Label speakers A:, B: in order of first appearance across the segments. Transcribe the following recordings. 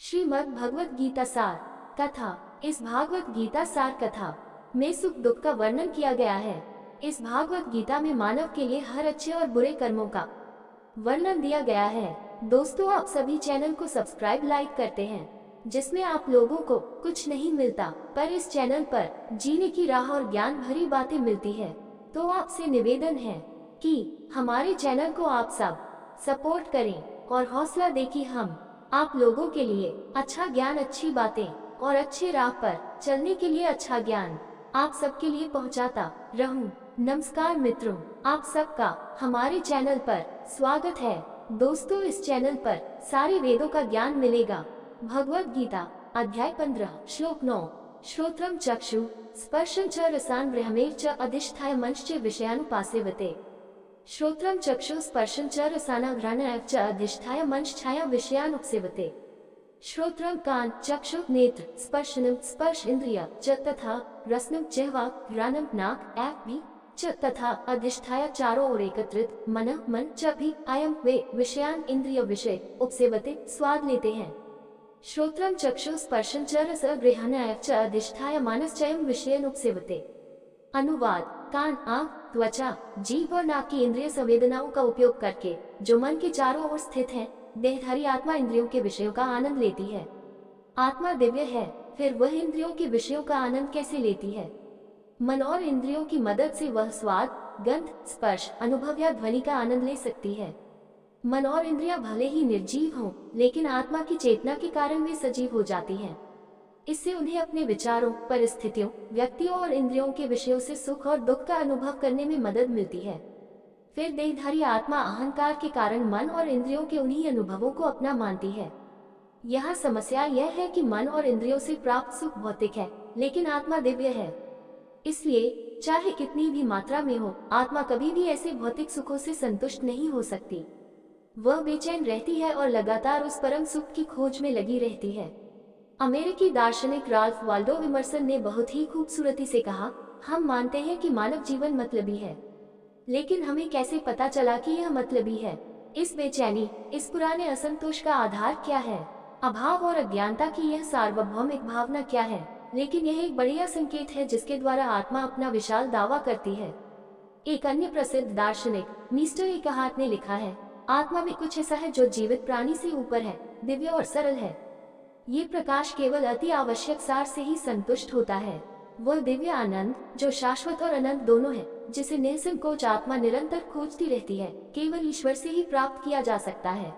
A: श्रीमद् भगवत गीता सार कथा। इस भागवत गीता सार कथा में सुख दुख का वर्णन किया गया है। इस भागवत गीता में मानव के लिए हर अच्छे और बुरे कर्मों का वर्णन दिया गया है। दोस्तों, आप सभी चैनल को सब्सक्राइब लाइक करते हैं, जिसमें आप लोगों को कुछ नहीं मिलता, पर इस चैनल पर जीने की राह और ज्ञान भरी बातें मिलती है। तो आपसे निवेदन है कि हमारे चैनल को आप सब सपोर्ट करें और हौसला दें कि हम आप लोगों के लिए अच्छा ज्ञान, अच्छी बातें और अच्छे राह पर चलने के लिए अच्छा ज्ञान आप सबके लिए पहुंचाता रहूं। नमस्कार मित्रों, आप सबका हमारे चैनल पर स्वागत है। दोस्तों, इस चैनल पर सारे वेदों का ज्ञान मिलेगा। भगवत गीता अध्याय 15 श्लोक 9। श्रोत्रम चक्षु स्पर्शं च रसान् गृहमेव च अधिष्ठाय मंश्च विषयानुपासेवते। श्रोत्रम चक्षु स्पर्शं च रसानाघ्राणमेव च अधिष्ठाय मंश्छाया विषयानुपसेवते। श्रोत्रम कान चक्षु नेत्र स्पर्शनम स्पर्श इंद्रिय च तथा रसनम जिह्वा घ्राणम नाक भी च तथा अधिष्ठाय चारों ओर एकत्रित मन च भी अयम वे विषयान इंद्रिय विषय उपसेवते, स्वाद लेते हैं। श्रोत्रम चक्षु स्पर्शं च रसगृहाणमेव च अधिष्ठाय मानसचयम विषयन उपसेवते। अनुवाद: कान, आँख, त्वचा, जीभ और नाक की इंद्रिय संवेदनाओं का उपयोग करके जो मन के चारों ओर स्थित है, देहधारी आत्मा इंद्रियों के विषयों का आनंद लेती है। आत्मा दिव्य है, फिर वह इंद्रियों के विषयों का आनंद कैसे लेती है? मन और इंद्रियों की मदद से वह स्वाद, गंध, स्पर्श, अनुभव या ध्वनि का आनंद ले सकती है। मन और इंद्रियां भले ही निर्जीव हों, लेकिन आत्मा की चेतना के कारण वे सजीव हो जाती हैं। इससे उन्हें अपने विचारों, परिस्थितियों, व्यक्तियों और इंद्रियों के विषयों से सुख और दुख का अनुभव करने में मदद मिलती है। फिर देहधारी आत्मा अहंकार के कारण मन और इंद्रियों के उन्हीं अनुभवों को अपना मानती है। यहाँ समस्या यह है कि मन और इंद्रियों से प्राप्त सुख भौतिक है, लेकिन आत्मा दिव्य है। इसलिए चाहे कितनी भी मात्रा में हो, आत्मा कभी भी ऐसे भौतिक सुखों से संतुष्ट नहीं हो सकती। वह बेचैन रहती है और लगातार उस परम सुख की खोज में लगी रहती है। अमेरिकी दार्शनिक राल्फ वाल्डो इमर्सन ने बहुत ही खूबसूरती से कहा, हम मानते हैं कि मानव जीवन मतलबी है, लेकिन हमें कैसे पता चला कि यह मतलबी है? इस बेचैनी, इस पुराने असंतोष का आधार क्या है? अभाव और अज्ञानता की यह सार्वभौमिक भावना क्या है? लेकिन यह एक बढ़िया संकेत है जिसके द्वारा आत्मा अपना विशाल दावा करती है। एक अन्य प्रसिद्ध दार्शनिक मिस्टर एकहार्ट ने लिखा है, आत्मा में कुछ ऐसा है जो जीवित प्राणी से ऊपर है, दिव्य और सरल है। ये प्रकाश केवल अति आवश्यक सार से ही संतुष्ट होता है। वह दिव्य आनंद जो शाश्वत और अनंत दोनों है, जिसे निसंकोच आत्मा निरंतर खोजती रहती है, केवल ईश्वर से ही प्राप्त किया जा सकता है।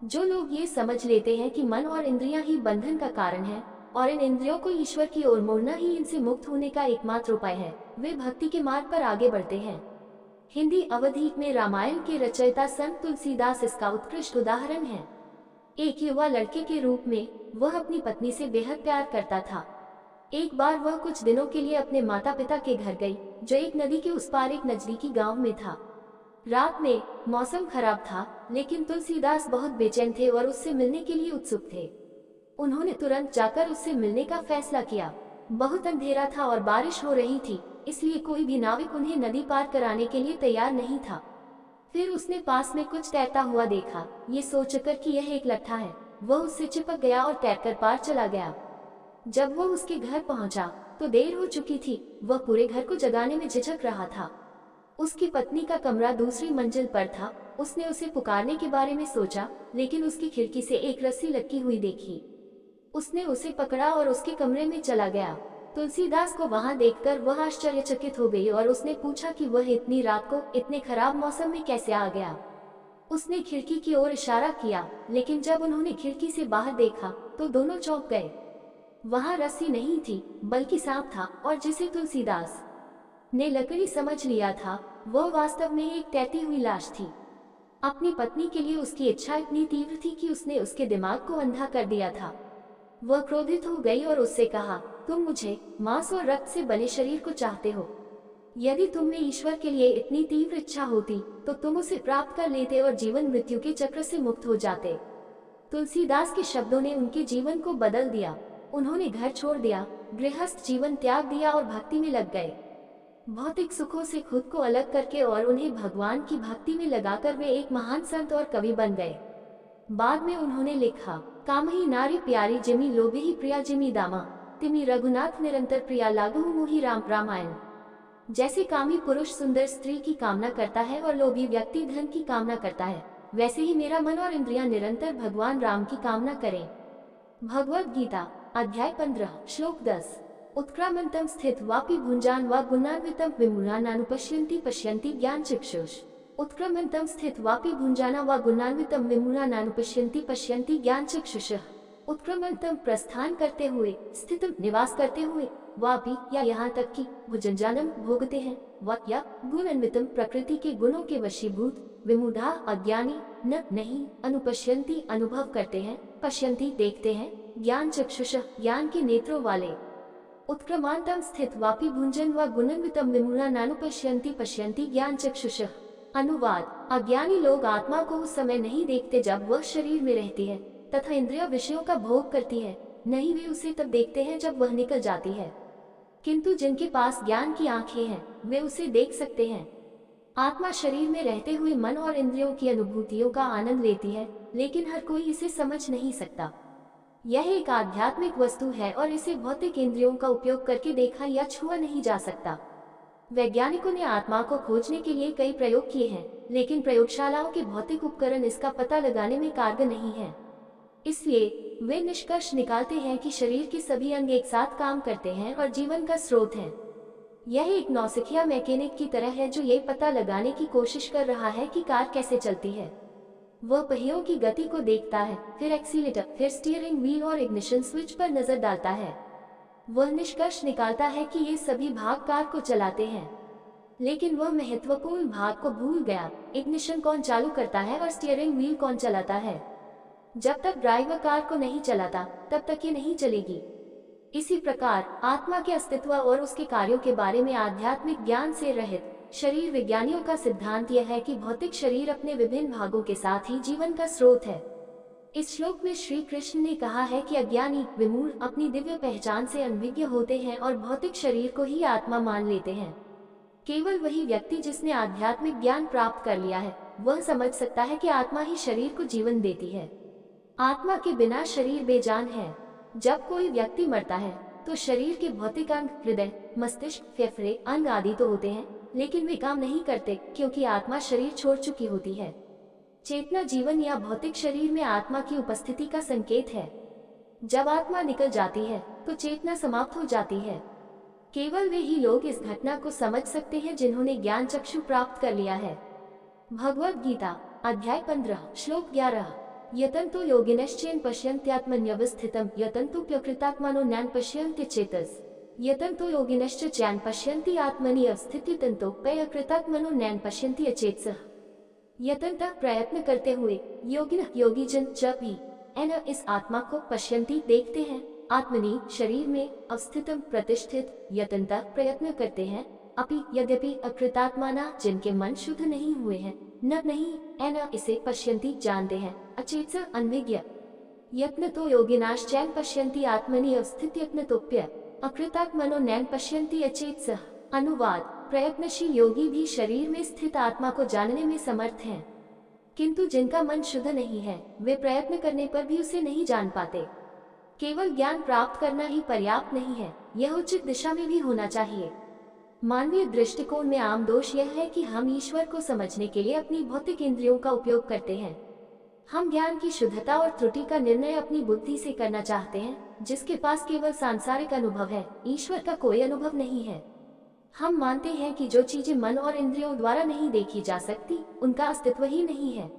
A: जो लोग ये समझ लेते हैं कि मन और इंद्रियां ही बंधन का कारण है और इन इंद्रियों को ईश्वर की ओर मोड़ना ही इनसे मुक्त होने का एकमात्र उपाय है, वे भक्ति के मार्ग पर आगे बढ़ते हैं। हिंदी अवधीक में रामायण के रचयिता संत तुलसीदास इसका उत्कृष्ट उदाहरण है। एक युवा लड़के के रूप में वह अपनी पत्नी से बेहद प्यार करता था। एक बार वह कुछ दिनों के लिए अपने माता पिता के घर गई, जो एक नदी के उस पार एक नजदीकी गांव में था। रात में मौसम खराब था, लेकिन तुलसीदास बहुत बेचैन थे और उससे मिलने के लिए उत्सुक थे। उन्होंने तुरंत जाकर उससे मिलने का फैसला किया। बहुत अंधेरा था और बारिश हो रही थी, इसलिए कोई भी नाविक उन्हें नदी पार कराने के लिए तैयार नहीं था। फिर उसने पास में कुछ तैरता हुआ देखा। ये सोचकर कि यह एक लट्ठा है, वह उससे चिपक गया और तैरकर पार चला गया। जब वह उसके घर पहुंचा तो देर हो चुकी थी। वह पूरे घर को जगाने में झिझक रहा था। उसकी पत्नी का कमरा दूसरी मंजिल पर था। उसने उसे पुकारने के बारे में सोचा, लेकिन उसकी खिड़की से एक रस्सी लटकी हुई देखी। उसने उसे पकड़ा और उसके कमरे में चला गया। तुलसीदास को वहां देखकर वह आश्चर्यचकित हो गई और उसने पूछा कि वह इतनी रात को इतने खराब मौसम में कैसे आ गया। उसने खिड़की की ओर इशारा किया, लेकिन जब उन्होंने खिड़की से बाहर देखा तो दोनों चौंक गए। वहां रस्सी नहीं थी, बल्कि सांप था, और जिसे तुलसीदास ने लकड़ी समझ लिया था, वह वास्तव में एक तैरती हुई लाश थी। अपनी पत्नी के लिए उसकी इच्छा इतनी तीव्र थी कि उसने उसके दिमाग को अंधा कर दिया था। वह क्रोधित हो गई और उससे कहा, तुम मुझे मांस और रक्त से बने शरीर को चाहते हो। यदि तुम में ईश्वर के लिए इतनी तीव्र इच्छा होती तो तुम उसे प्राप्त कर लेते और जीवन मृत्यु के चक्र से मुक्त हो जाते। तुलसीदास के शब्दों ने उनके जीवन को बदल दिया। उन्होंने घर छोड़ दिया, गृहस्थ जीवन त्याग दिया और भक्ति में लग गए। भौतिक सुखों से खुद को अलग करके और उन्हें भगवान की भक्ति में लगाकर वे एक महान संत और कवि बन गए। बाद में उन्होंने लिखा, कामही नारी प्यारी जिमि लोभे ही प्रिया जिमि दामा, तिमि रघुनाथ निरंतर प्रिया लागु मोहि रामायण। जैसे कामी पुरुष सुंदर स्त्री की कामना करता है और लोभी व्यक्ति धन की कामना करता है, वैसे ही मेरा मन और इंद्रियां निरंतर भगवान राम की कामना करें। भगवद गीता अध्याय 15 श्लोक 10। उत्क्रामंतम स्थित वापि भुंजान वा गुणान्वितम विमूढ़ानानुपश्यन्ति पश्यन्ति ज्ञान चक्षुष। उत्क्रमंतम स्थित वापि भुंजाना वा गुणान्वितम विमूढ़ानानुपश्यन्ति पश्यन्ति ज्ञान चक्षुष। उत्क्रमंतम प्रस्थान करते हुए, स्थित निवास करते हुए, वापि या यहाँ तक कि भुजंजानम भोगते हैं, व या गुणान्वितम प्रकृति के गुणों के वशीभूत, विमूढ़ा अज्ञानी, न नहीं, अनुपश्यन्ति अनुभव करते हैं, पश्यन्ति देखते हैं, ज्ञान चक्षुष ज्ञान के नेत्रों वाले। उत्क्रमांतम स्थित वापि भुंजन व गुणान्वितम विमूढ़ानानुपश्यन्ति पश्यन्ति ज्ञान चक्षुष। अनुवाद अज्ञानी लोग आत्मा को उस समय नहीं देखते जब वह शरीर में रहती है तथा इंद्रिय विषयों का भोग करती है, नहीं वे उसे तब देखते हैं जब वह निकल जाती है। किंतु जिनके पास ज्ञान की आंखें हैं वे उसे देख सकते हैं। आत्मा शरीर में रहते हुए मन और इंद्रियों की अनुभूतियों का आनंद लेती है, लेकिन हर कोई इसे समझ नहीं सकता। यह एक आध्यात्मिक वस्तु है और इसे भौतिक इंद्रियों का उपयोग करके देखा या छुआ नहीं जा सकता। वैज्ञानिकों ने आत्मा को खोजने के लिए कई प्रयोग किए हैं, लेकिन प्रयोगशालाओं के भौतिक उपकरण इसका पता लगाने में कारगर नहीं है। इसलिए वे निष्कर्ष निकालते हैं कि शरीर के सभी अंग एक साथ काम करते हैं और जीवन का स्रोत हैं। यह एक नौसिखिया मैकेनिक की तरह है जो ये पता लगाने की कोशिश कर रहा है कि कार कैसे चलती है। वह पहियों की गति को देखता है, फिर एक्सीलेटर, फिर स्टीयरिंग व्हील और इग्निशन स्विच पर नजर डालता है। वह निष्कर्ष निकालता है कि ये सभी भाग कार को चलाते हैं, लेकिन वह महत्वपूर्ण भाग को भूल गया। इग्निशन कौन चालू करता है और स्टीयरिंग व्हील कौन चलाता है। जब तक ड्राइवर कार को नहीं चलाता तब तक ये नहीं चलेगी। इसी प्रकार आत्मा के अस्तित्व और उसके कार्यों के बारे में आध्यात्मिक ज्ञान से रहित शरीर विज्ञानियों का सिद्धांत यह है कि भौतिक शरीर अपने विभिन्न भागों के साथ ही जीवन का स्रोत है। इस श्लोक में श्री कृष्ण ने कहा है कि अज्ञानी विमूढ़ अपनी दिव्य पहचान से अनभिज्ञ होते हैं और भौतिक शरीर को ही आत्मा मान लेते हैं। केवल वही व्यक्ति जिसने आध्यात्मिक ज्ञान प्राप्त कर लिया है वह समझ सकता है कि आत्मा ही शरीर को जीवन देती है। आत्मा के बिना शरीर बेजान है। जब कोई व्यक्ति मरता है तो शरीर के भौतिक अंग हृदय, मस्तिष्क, फेफड़े, अंग आदि तो होते हैं, लेकिन वे काम नहीं करते क्योंकि आत्मा शरीर छोड़ चुकी होती है। चेतना जीवन या भौतिक शरीर में आत्मा की उपस्थिति का संकेत है। जब आत्मा निकल जाती है तो चेतना समाप्त हो जाती है। केवल वे ही लोग इस घटना को समझ सकते हैं जिन्होंने ज्ञान चक्षु प्राप्त कर लिया है। भगवद गीता अध्याय 15 श्लोक 11। यतन्तो योगिनश्चैन पश्यन्त्यात्मन्यवस्थितं यतन्तोऽप्यकृतात्मानो ज्ञान पश्यन्ति चेतस। यतन्तो योगिनश्च चैन पश्यन्ति आत्मनि अवस्थिति तन्तोऽप्यकृतात्मनो ज्ञान पश्यन्ति अचेतसः। यतन्तः प्रयत्न करते हुए, योगिन योगीजन जब भी एन इस आत्मा को पश्यन्ति देखते हैं, आत्मनि शरीर में, अवस्थितम प्रतिष्ठित, यतन्तः प्रयत्न करते हैं, अपि यद्यपि अकृतात्माना जिनके मन शुद्ध नहीं हुए हैं, न नहीं एन इसे पश्यन्ति जानते हैं, अचेतस अनभिज्ञ। यत्न तो योगिनाश्चैन पश्यन्ति आत्मनि अवस्थित यत्नतोप्य अकृतात्मनो नैन पश्यन्ति अचेतसः। अनुवाद प्रयत्नशील योगी भी शरीर में स्थित आत्मा को जानने में समर्थ हैं, किंतु जिनका मन शुद्ध नहीं है वे प्रयत्न करने पर भी उसे नहीं जान पाते। केवल ज्ञान प्राप्त करना ही पर्याप्त नहीं है, यह उचित दिशा में भी होना चाहिए। मानवीय दृष्टिकोण में आम दोष यह है कि हम ईश्वर को समझने के लिए अपनी भौतिक इंद्रियों का उपयोग करते हैं। हम ज्ञान की शुद्धता और त्रुटि का निर्णय अपनी बुद्धि से करना चाहते हैं, जिसके पास केवल सांसारिक अनुभव है, ईश्वर का कोई अनुभव नहीं है। हम मानते हैं कि जो चीजें मन और इंद्रियों द्वारा नहीं देखी जा सकती उनका अस्तित्व ही नहीं है।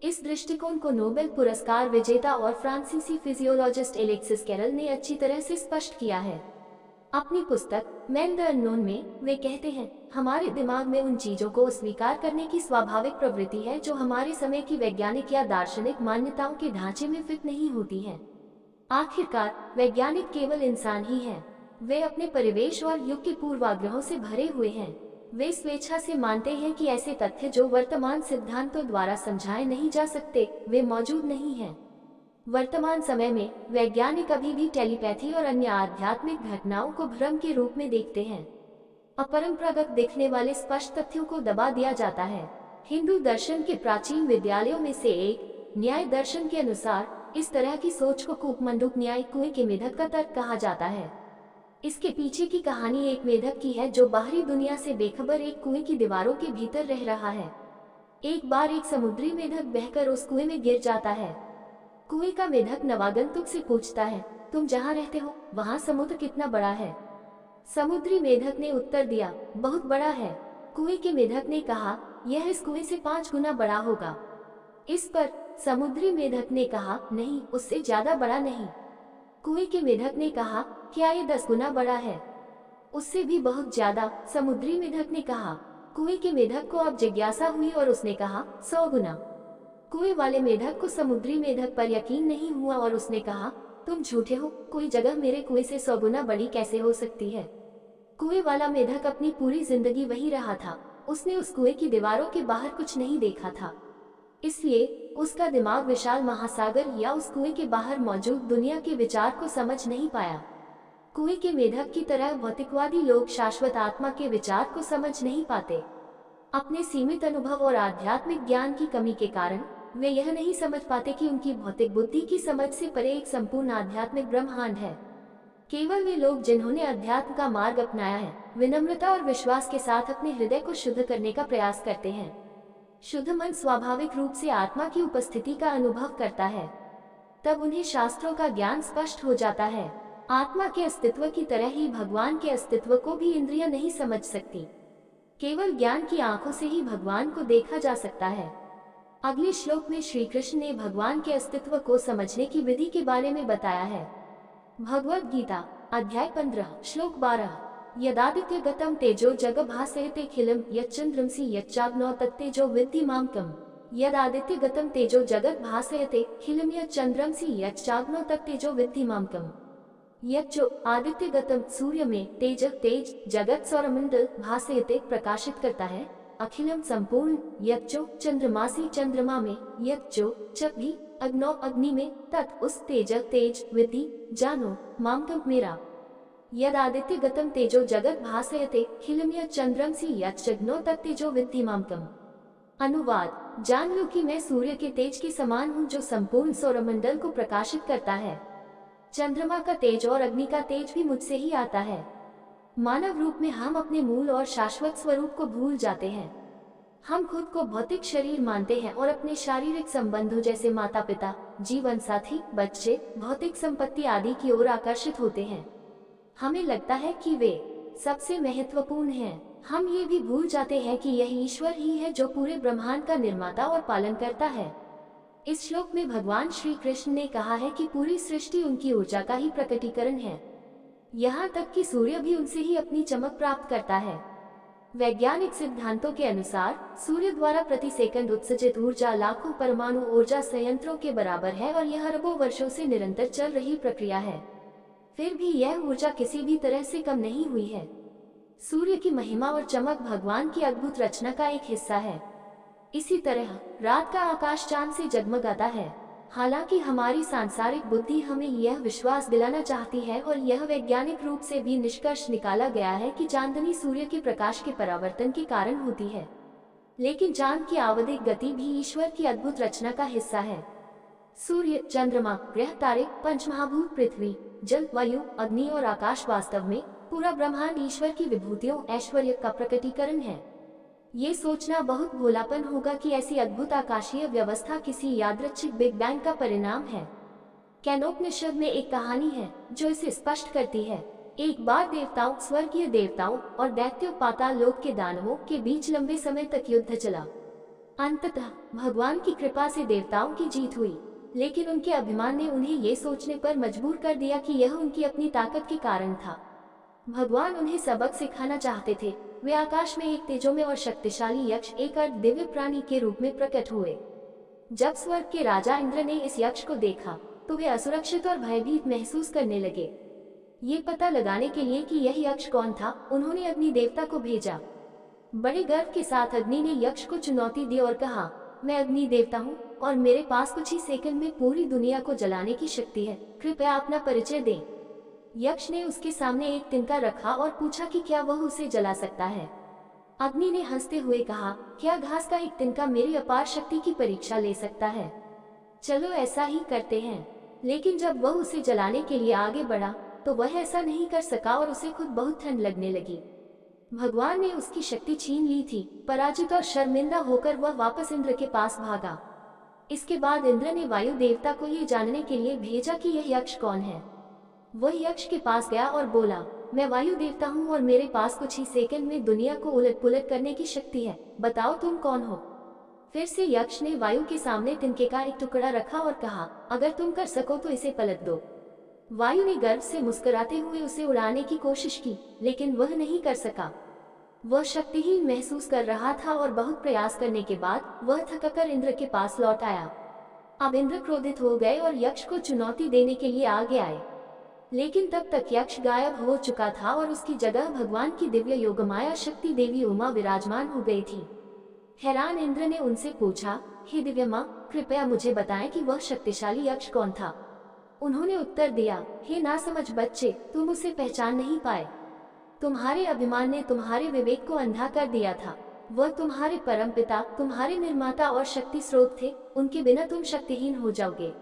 A: इस दृष्टिकोण को नोबेल पुरस्कार विजेता और फ्रांसीसी फिजियोलॉजिस्ट एलेक्सिस कैरल ने अच्छी तरह से स्पष्ट किया है। अपनी पुस्तक मैन द अननोन में वे कहते हैं, हमारे दिमाग में उन चीजों को स्वीकार करने की स्वाभाविक प्रवृत्ति है जो हमारे समय की वैज्ञानिक या दार्शनिक मान्यताओं के ढांचे में फिट नहीं होती हैं। आखिरकार वैज्ञानिक केवल इंसान ही हैं। वे अपने परिवेश और युग के पूर्वाग्रहों से भरे हुए हैं। वे स्वेच्छा से मानते हैं कि ऐसे तथ्य जो वर्तमान सिद्धांतों द्वारा समझाए नहीं जा सकते वे मौजूद नहीं हैं। वर्तमान समय में वैज्ञानिक अभी भी टेलीपैथी और अन्य आध्यात्मिक घटनाओं को भ्रम के रूप में देखते हैं। अपरंपरागत दिखने वाले स्पष्ट तथ्यों को दबा दिया जाता है। हिंदू दर्शन के प्राचीन विद्यालयों में से एक न्याय दर्शन के अनुसार इस तरह की सोच को कूपमंडूक न्याय कुएं के मेढक का तर्क कहा जाता है। इसके पीछे की कहानी एक मेढक की है जो बाहरी दुनिया से बेखबर एक कुएं की दीवारों के भीतर रह रहा है। एक बार एक समुद्री मेढक बहकर उस कुएं में गिर जाता है। कुएं का मेढक नवागंतुक से पूछता है, तुम जहाँ रहते हो वहाँ समुद्र कितना बड़ा है? समुद्री मेढक ने उत्तर दिया, बहुत बड़ा है। कुएं के मेढक ने कहा, यह इस कुएं से 5 गुना बड़ा होगा। इस पर समुद्री मेढक ने कहा, नहीं, उससे ज्यादा बड़ा नहीं। कुएं के मेढक ने कहा, क्या ये 10 गुना बड़ा है? उससे भी बहुत ज्यादा, समुद्री मेढक ने कहा। कुएं के मेढक को अब जिज्ञासा हुई और उसने कहा, 100 गुना। कुएं वाले मेढक को समुद्री मेढक पर यकीन नहीं हुआ और उसने कहा, तुम झूठे हो, कोई जगह मेरे कुएं से 100 गुना बड़ी कैसे हो सकती है? कुएं वाला मेढक अपनी पूरी जिंदगी वही रहा था। उसने उस कुएं की दीवारों के बाहर कुछ नहीं देखा था, इसलिए उसका दिमाग विशाल महासागर या उस कुएं के बाहर मौजूद दुनिया के विचार को समझ नहीं पाया। कुएं के मेढक की तरह भौतिकवादी लोग शाश्वत आत्मा के विचार को समझ नहीं पाते। अपने सीमित अनुभव और आध्यात्मिक ज्ञान की कमी के कारण वे यह नहीं समझ पाते कि उनकी भौतिक बुद्धि की समझ से परे एक संपूर्ण आध्यात्मिक ब्रह्मांड है। केवल वे लोग जिन्होंने अध्यात्म का मार्ग अपनाया है, विनम्रता और विश्वास के साथ अपने हृदय को शुद्ध करने का प्रयास करते हैं। शुद्ध मन स्वाभाविक रूप से आत्मा की उपस्थिति का अनुभव करता है। तब उन्हें शास्त्रों का ज्ञान स्पष्ट हो जाता है। आत्मा के अस्तित्व की तरह ही भगवान के अस्तित्व को भी इंद्रियां नहीं समझ सकती। केवल ज्ञान की आंखों से ही भगवान को देखा जा सकता है। अगले श्लोक में श्री कृष्ण ने भगवान के अस्तित्व को समझने की विधि के बारे में बताया है। भगवद गीता अध्याय 15 श्लोक 12। यदादित्य गतम तेजो जग भासयतेऽखिलम् यच्चन्द्रमसि यच्चाग्नौ तत्तेजो विद्धि मामकम्। यदादित्य गतम तेजो जगत भासयतेऽखिलम् यच्चन्द्रमसि यच्चाग्नौ तत्तेजो विद्धि मामकम्। यच्चो आदित्य गतम सूर्य में तेज जगत सौरमंडल भासयते प्रकाशित करता है, अखिलम संपूर्ण, यच्चो चंद्रमासी चंद्रमा में, यच्चो च भी अग्नौ अग्नि में, तत् उस तेज विद्धि जानो मामकम मेरा। यद आदित्य गतम तेजो जगत भासयते खिलम यच्चन्द्रमसि यच्चग्नौ तत्तेजो विद्धि मामकम्। अनुवाद, जान लो कि मैं सूर्य के तेज के समान हूँ जो संपूर्ण सौरमंडल को प्रकाशित करता है। चंद्रमा का तेज और अग्नि का तेज भी मुझसे ही आता है। मानव रूप में हम अपने मूल और शाश्वत स्वरूप को भूल जाते हैं। हम खुद को भौतिक शरीर मानते हैं और अपने शारीरिक संबंधों जैसे माता पिता, जीवन साथी, बच्चे, भौतिक संपत्ति आदि की ओर आकर्षित होते हैं। हमें लगता है कि वे सबसे महत्वपूर्ण हैं। हम ये भी भूल जाते हैं कि यह ईश्वर ही है जो पूरे ब्रह्मांड का निर्माता और पालन करता है। इस श्लोक में भगवान श्री कृष्ण ने कहा है कि पूरी सृष्टि उनकी ऊर्जा का ही प्रकटीकरण है। यहाँ तक कि सूर्य भी उनसे ही अपनी चमक प्राप्त करता है। वैज्ञानिक सिद्धांतों के अनुसार सूर्य द्वारा प्रति सेकंड उत्सर्जित ऊर्जा लाखों परमाणु ऊर्जा संयंत्रों के बराबर है और यह अरबों वर्षों से निरंतर चल रही प्रक्रिया है। फिर भी यह ऊर्जा किसी भी तरह से कम नहीं हुई है। सूर्य की महिमा और चमक भगवान की अद्भुत रचना का एक हिस्सा है। इसी तरह रात का आकाश चांद से जगमगाता है। हालांकि हमारी सांसारिक बुद्धि हमें यह विश्वास दिलाना चाहती है और यह वैज्ञानिक रूप से भी निष्कर्ष निकाला गया है कि चांदनी सूर्य के प्रकाश के परावर्तन के कारण होती है। लेकिन चांद की आवधिक गति भी ईश्वर की अद्भुत रचना का हिस्सा है। सूर्य, चंद्रमा, ग्रह, तारे, पंचमहाभूत पृथ्वी, जल, वायु, अग्नि और आकाश वास्तव में पूरा ब्रह्मांड ईश्वर की विभूतियों, ऐश्वर्य का प्रकटीकरण है। ये सोचना बहुत भोलापन होगा कि ऐसी अद्भुत आकाशीय व्यवस्था किसी यादृच्छिक बिग बैंग का परिणाम है। कैनोपनिषद में एक कहानी है जो इसे स्पष्ट करती है। एक बार देवताओं, स्वर्गीय देवताओं और दैत्यों, पाताल लोक के दानवों के बीच लंबे समय तक युद्ध चला। अंततः भगवान की कृपा से देवताओं की जीत हुई, लेकिन उनके अभिमान ने उन्हें ये सोचने पर मजबूर कर दिया कि यह उनकी अपनी ताकत के कारण था। भगवान उन्हें सबक सिखाना चाहते थे। वे आकाश में एक तेजोमय और शक्तिशाली यक्ष, एक अर्ध दिव्य प्राणी के रूप में प्रकट हुए। जब स्वर्ग के राजा इंद्र ने इस यक्ष को देखा तो वे असुरक्षित और भयभीत महसूस करने लगे। ये पता लगाने के लिए कि यह यक्ष कौन था, उन्होंने अग्नि देवता को भेजा। बड़े गर्व के साथ अग्नि ने यक्ष को चुनौती दी और कहा, मैं अग्नि देवता हूँ और मेरे पास कुछ ही सेकंड में पूरी दुनिया को जलाने की शक्ति है। कृपया अपना परिचय दें। यक्ष ने उसके सामने एक तिनका रखा और पूछा कि क्या वह उसे जला सकता है। अग्नि ने हंसते हुए कहा, क्या घास का एक तिनका मेरी अपार शक्ति की परीक्षा ले सकता है? चलो ऐसा ही करते हैं। लेकिन जब वह उसे जलाने के लिए आगे बढ़ा तो वह ऐसा नहीं कर सका और उसे खुद बहुत ठंड लगने लगी। भगवान ने उसकी शक्ति छीन ली थी। पराजित और शर्मिंदा होकर वह वापस इंद्र के पास भागा। इसके बाद इंद्र ने वायु देवता को ये जानने के लिए भेजा कि यह यक्ष कौन है। वह यक्ष के पास गया और बोला, मैं वायु देवता हूँ और मेरे पास कुछ ही सेकंड में दुनिया को उलट पुलट करने की शक्ति है, बताओ तुम कौन हो। फिर से यक्ष ने वायु के सामने तिनके का एक टुकड़ा रखा और कहा, अगर तुम कर सको तो इसे पलट दो। वायु ने गर्व से मुस्कुराते हुए उसे उड़ाने की कोशिश की, लेकिन वह नहीं कर सका। वह शक्तिहीन महसूस कर रहा था और बहुत प्रयास करने के बाद वह थककर इंद्र के पास लौट आया। अब इंद्र क्रोधित हो गए और यक्ष को चुनौती देने के लिए आगे आए। लेकिन तब तक यक्ष गायब हो चुका था और उसकी जगह भगवान की दिव्य योगमाया शक्ति देवी उमा विराजमान हो गई थी। हैरान इंद्र ने उनसे पूछा, हे दिव्य माँ, कृपया मुझे बताएं कि वह शक्तिशाली यक्ष कौन था। उन्होंने उत्तर दिया, हे नासमझ बच्चे, तुम उसे पहचान नहीं पाए। तुम्हारे अभिमान ने तुम्हारे विवेक को अंधा कर दिया था। वह तुम्हारे परमपिता, तुम्हारे निर्माता और शक्ति स्रोत थे। उनके बिना तुम शक्तिहीन हो जाओगे।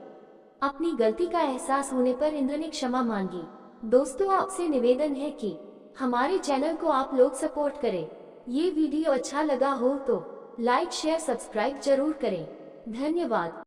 A: अपनी गलती का एहसास होने पर इंद्र ने क्षमा मांगी। दोस्तों, आपसे निवेदन है कि हमारे चैनल को आप लोग सपोर्ट करें। ये वीडियो अच्छा लगा हो तो लाइक शेयर सब्सक्राइब जरूर करें। धन्यवाद।